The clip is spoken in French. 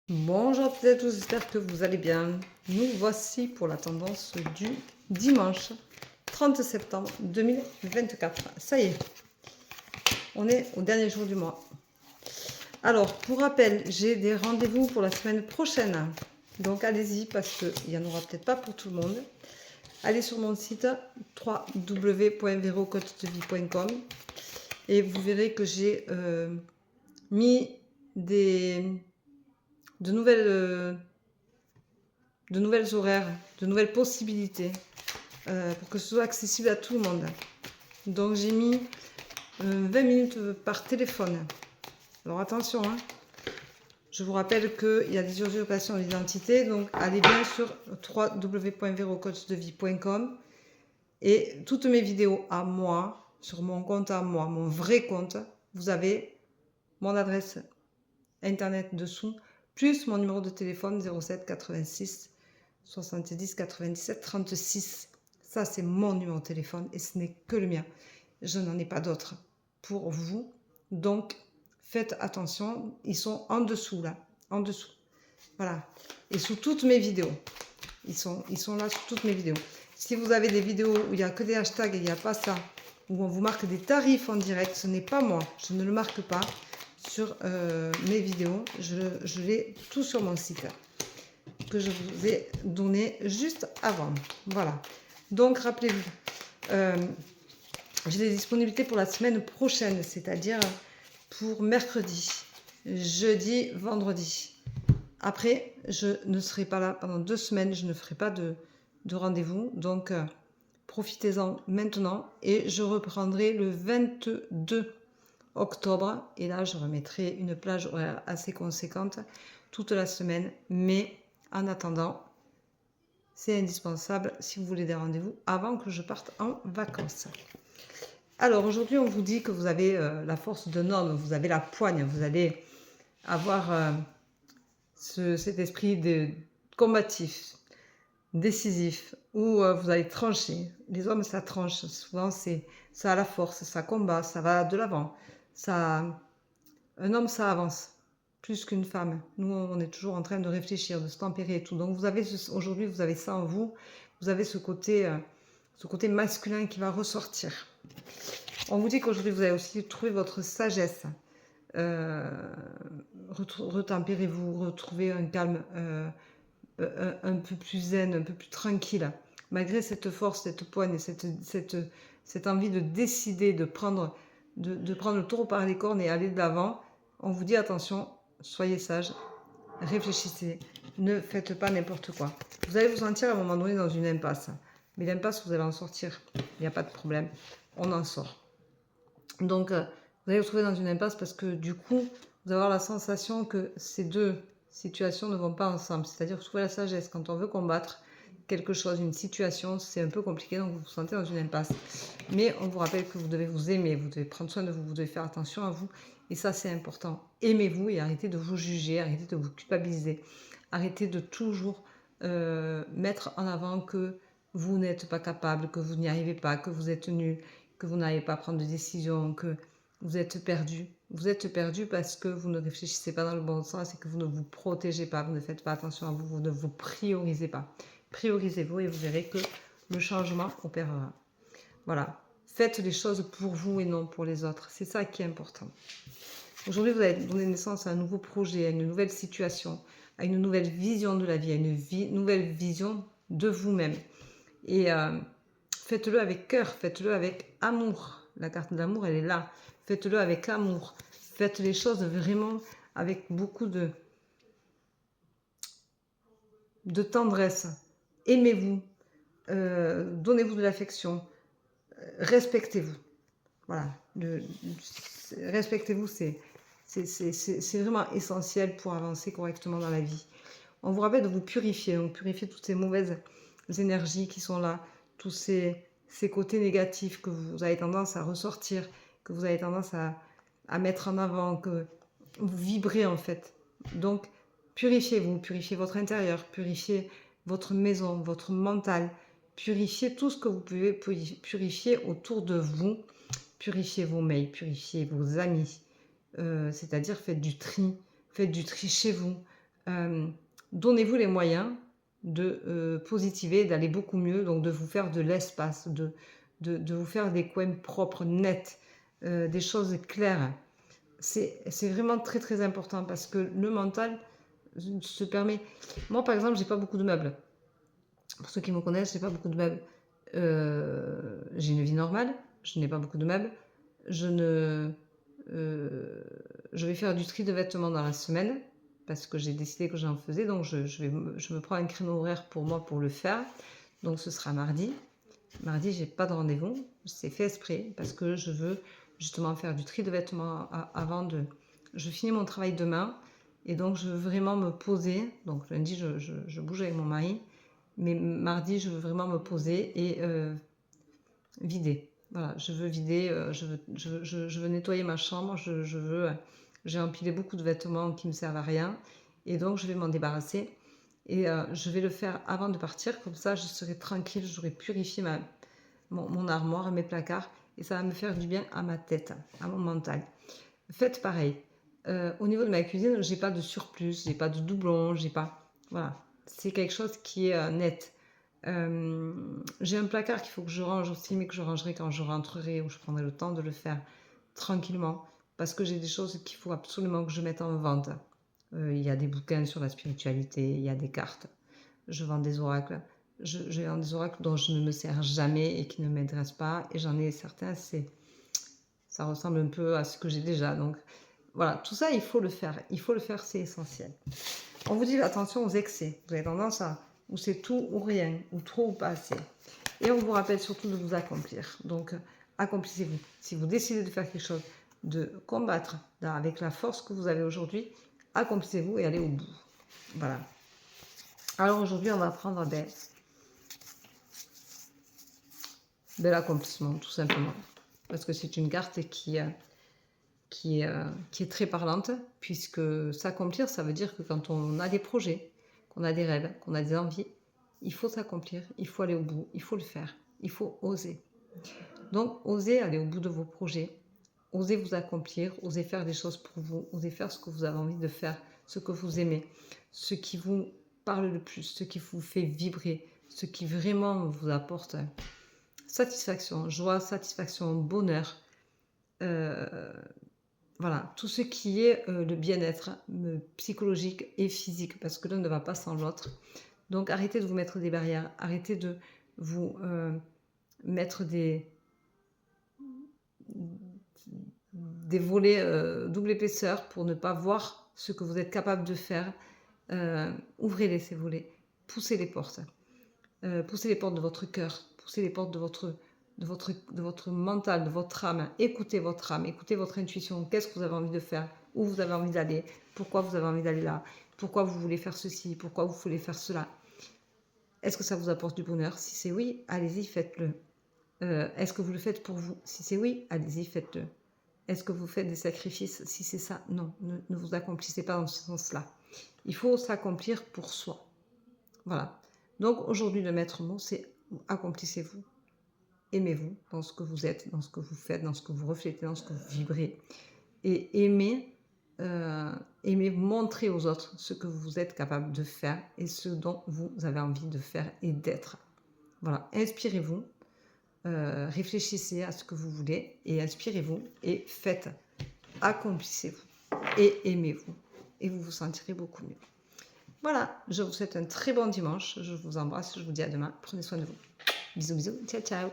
Bonjour à toutes et à tous, j'espère que vous allez bien. Nous voici pour la tendance du dimanche 30 septembre 2024. Ça y est, on est au dernier jour du mois. Alors, pour rappel, j'ai des rendez-vous pour la semaine prochaine. Donc allez-y parce qu'il n'y en aura peut-être pas pour tout le monde. Allez sur mon site www.verocoachdevie.com et vous verrez que j'ai mis de nouvelles horaires, de nouvelles possibilités pour que ce soit accessible à tout le monde. Donc j'ai mis 20 minutes par téléphone. Alors attention, hein. Je vous rappelle qu'il y a des usurpations d'identité, donc allez bien sur www.verocoachdevie.com et toutes mes vidéos à moi, sur mon compte à moi, mon vrai compte, vous avez mon adresse internet dessous, plus mon numéro de téléphone 07 86 70 97 36. Ça, c'est mon numéro de téléphone et ce n'est que le mien. Je n'en ai pas d'autre pour vous. Donc, faites attention. Ils sont en dessous, là. En dessous. Voilà. Et sous toutes mes vidéos. Ils sont là sur toutes mes vidéos. Si vous avez des vidéos où il n'y a que des hashtags et il n'y a pas ça, où on vous marque des tarifs en direct, ce n'est pas moi. Je ne le marque pas sur mes vidéos. Je l'ai tout sur mon site que je vous ai donné juste avant. Voilà. Donc, rappelez-vous, j'ai des disponibilités pour la semaine prochaine, c'est-à-dire pour mercredi, jeudi, vendredi. Après, je ne serai pas là pendant 2 semaines, je ne ferai pas de rendez-vous. Donc, profitez-en maintenant et je reprendrai le 22 octobre. Et là, je remettrai une plage horaire assez conséquente toute la semaine. Mais en attendant, c'est indispensable si vous voulez des rendez-vous avant que je parte en vacances. Alors aujourd'hui, on vous dit que vous avez la force d'un homme, vous avez la poigne, vous allez avoir cet esprit de combatif, décisif, où vous allez trancher. Les hommes, ça tranche. Souvent, ça a la force, ça combat, ça va de l'avant. Un homme, ça avance plus qu'une femme. Nous, on est toujours en train de réfléchir, de se tempérer et tout. Donc, aujourd'hui, vous avez ça en vous. Vous avez ce côté masculin qui va ressortir. On vous dit qu'aujourd'hui, vous allez aussi trouver votre sagesse. Retempérez-vous, retrouvez un calme un peu plus zen, un peu plus tranquille. Malgré cette force, cette poigne, cette envie de décider, de prendre le taureau par les cornes et aller de l'avant, on vous dit attention, soyez sage, réfléchissez, ne faites pas n'importe quoi. Vous allez vous sentir à un moment donné dans une impasse. Mais l'impasse, vous allez en sortir. Il n'y a pas de problème. On en sort. Donc, vous allez vous trouver dans une impasse parce que du coup, vous allez avoir la sensation que ces deux situations ne vont pas ensemble. C'est-à-dire, vous trouvez la sagesse. Quand on veut combattre quelque chose, une situation, c'est un peu compliqué, donc vous vous sentez dans une impasse. Mais on vous rappelle que vous devez vous aimer, vous devez prendre soin de vous, vous devez faire attention à vous. Et ça, c'est important. Aimez-vous et arrêtez de vous juger, arrêtez de vous culpabiliser. Arrêtez de toujours mettre en avant que vous n'êtes pas capable, que vous n'y arrivez pas, que vous êtes nul, que vous n'arrivez pas à prendre de décision, que vous êtes perdu. Vous êtes perdu parce que vous ne réfléchissez pas dans le bon sens et que vous ne vous protégez pas, vous ne faites pas attention à vous, vous ne vous priorisez pas. Priorisez-vous et vous verrez que le changement opérera. Voilà. Faites les choses pour vous et non pour les autres. C'est ça qui est important. Aujourd'hui, vous allez donner naissance à un nouveau projet, à une nouvelle situation, à une nouvelle vision de la vie, à une nouvelle vision de vous-même. Et faites-le avec cœur, faites-le avec amour. La carte de l'amour, elle est là. Faites-le avec amour. Faites les choses vraiment avec beaucoup de tendresse. Aimez-vous. Donnez-vous de l'affection. Respectez-vous. Voilà. Respectez-vous, c'est vraiment essentiel pour avancer correctement dans la vie. On vous rappelle de vous purifier. Donc, purifier toutes ces mauvaises énergies qui sont là, tous ces côtés négatifs que vous avez tendance à ressortir, que vous avez tendance à mettre en avant, que vous vibrez en fait. Donc, purifiez-vous, purifiez votre intérieur, purifiez votre maison, votre mental, purifiez tout ce que vous pouvez purifier autour de vous, purifiez vos mails, purifiez vos amis, c'est-à-dire faites du tri chez vous, Donnez-vous les moyens de positiver, d'aller beaucoup mieux, donc de vous faire de l'espace, de vous faire des coins propres, nets, des choses claires. C'est vraiment très très important parce que le mental se permet... Moi par exemple, j'ai pas beaucoup de meubles. Pour ceux qui me connaissent, j'ai pas beaucoup de meubles. J'ai une vie normale, je n'ai pas beaucoup de meubles. Je vais faire du tri de vêtements dans la semaine parce que j'ai décidé que j'en faisais, donc je me prends un créneau horaire pour moi pour le faire. Donc ce sera mardi. Mardi, j'ai pas de rendez-vous, c'est fait exprès parce que je veux justement faire du tri de vêtements avant de... Je finis mon travail demain et donc je veux vraiment me poser. Donc lundi, je bouge avec mon mari, mais mardi, je veux vraiment me poser et vider. Voilà, je veux vider, je veux nettoyer ma chambre, j'ai empilé beaucoup de vêtements qui ne me servent à rien et donc je vais m'en débarrasser. Et je vais le faire avant de partir, comme ça je serai tranquille, j'aurai purifié mon armoire, mes placards, et ça va me faire du bien à ma tête, à mon mental. Faites pareil. Au niveau de ma cuisine, j'ai pas de surplus, j'ai pas de doublons, j'ai pas... Voilà, c'est quelque chose qui est net. J'ai un placard qu'il faut que je range aussi, mais que je rangerai quand je rentrerai, ou je prendrai le temps de le faire tranquillement, parce que j'ai des choses qu'il faut absolument que je mette en vente. Il y a des bouquins sur la spiritualité, il y a des cartes. Je vends des oracles. Je vends des oracles dont je ne me sers jamais et qui ne m'intéressent pas. Et j'en ai certains, ça ressemble un peu à ce que j'ai déjà. Donc voilà, tout ça, il faut le faire. Il faut le faire, c'est essentiel. On vous dit attention aux excès. Vous avez tendance à où c'est tout ou rien, ou trop ou pas assez. Et on vous rappelle surtout de vous accomplir. Donc accomplissez-vous. Si vous décidez de faire quelque chose, de combattre avec la force que vous avez aujourd'hui, accomplissez-vous et allez au bout. Voilà. Alors aujourd'hui, on va prendre de l'accomplissement, tout simplement. Parce que c'est une carte qui est très parlante, puisque s'accomplir, ça veut dire que quand on a des projets, qu'on a des rêves, qu'on a des envies, il faut s'accomplir, il faut aller au bout, il faut le faire, il faut oser. Donc, osez aller au bout de vos projets, osez vous accomplir, osez faire des choses pour vous, osez faire ce que vous avez envie de faire, ce que vous aimez, ce qui vous parle le plus, ce qui vous fait vibrer, ce qui vraiment vous apporte satisfaction, joie, satisfaction, bonheur. Voilà, tout ce qui est le bien-être psychologique et physique, parce que l'un ne va pas sans l'autre. Donc arrêtez de vous mettre des barrières, arrêtez de vous mettre des volets double épaisseur pour ne pas voir ce que vous êtes capable de faire. Ouvrez-les, ces volets, poussez les portes. Poussez les portes de votre cœur, poussez les portes de votre mental, de votre âme. Écoutez votre âme, écoutez votre intuition. Qu'est-ce que vous avez envie de faire? Où vous avez envie d'aller? Pourquoi vous avez envie d'aller là? Pourquoi vous voulez faire ceci? Pourquoi vous voulez faire cela? Est-ce que ça vous apporte du bonheur? Si c'est oui, allez-y, faites-le. Est-ce que vous le faites pour vous? Si c'est oui, allez-y, faites-le. Est-ce que vous faites des sacrifices? Si c'est ça, non, ne vous accomplissez pas dans ce sens-là. Il faut s'accomplir pour soi. Voilà. Donc aujourd'hui, le maître mot, c'est accomplissez-vous. Aimez-vous dans ce que vous êtes, dans ce que vous faites, dans ce que vous reflétez, dans ce que vous vibrez. Et aimez montrer aux autres ce que vous êtes capable de faire et ce dont vous avez envie de faire et d'être. Voilà, inspirez-vous, réfléchissez à ce que vous voulez et inspirez-vous et faites, accomplissez-vous et aimez-vous et vous vous sentirez beaucoup mieux. Voilà, je vous souhaite un très bon dimanche, je vous embrasse, je vous dis à demain, prenez soin de vous. Bisous, bisous, ciao, ciao.